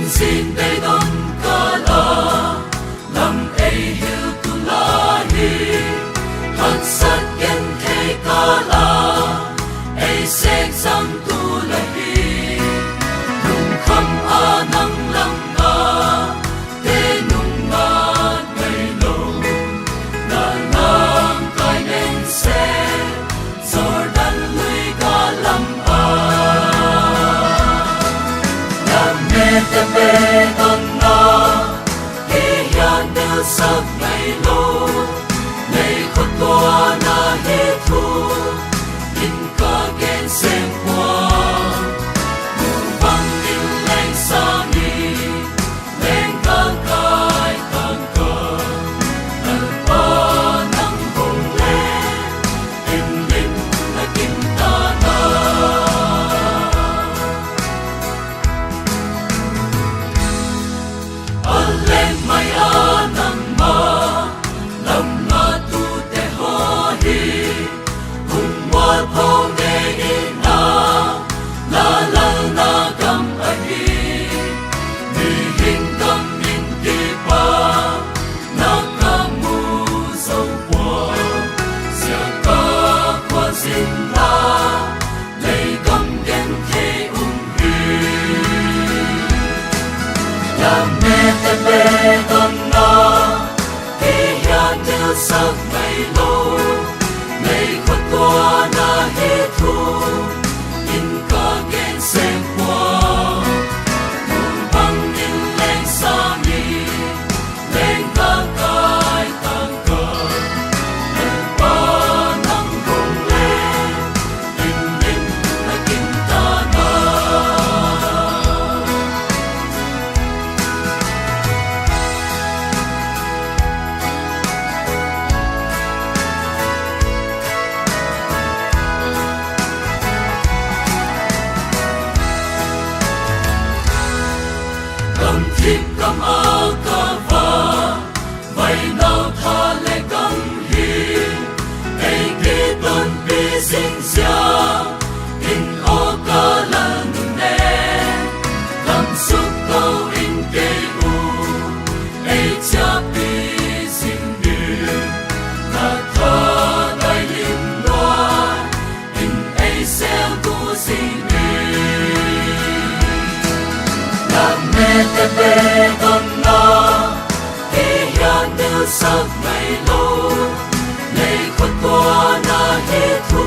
sin day don kala lam ei hiu tu lahi hak sat gen thei kala ei sek sam tu lahi nung kham anang lam na te nung na ngày lo na nang kai nen se Jordan lui ka lam a te pe ton na hi hian del sak ngày lo ngày khot toa na hi thu in ka gen sem qua nu bang in leng sa ni leng ka kai kan ka al pa nang hong le in lim na kim ta na mai anang ma lam na tu te ho hi kung wa pho ne ina la la na kam a hi ni hin kam min ti pa na kam mu so kwa sia ka kwa sin la lei kam gen the hi la me te pe ton na hi hian del sak ngày lo ngày khot toa na hi thu in ka gen sem qua nu bang in leng sa ni leng ka kai tan ka al pa nang hong le in lim na kim ta na cầm thịt cầm áo cà va vay nào tha lệ cầm hi ai kê tôn bi sinh ra in o ca lần nè cầm súc câu in kê u ai cha bi sinh đi na tha đại lim loa in ai sel tu sinh me te pe ton na hi hian del sak ngày lo ngày khot toa na hi thu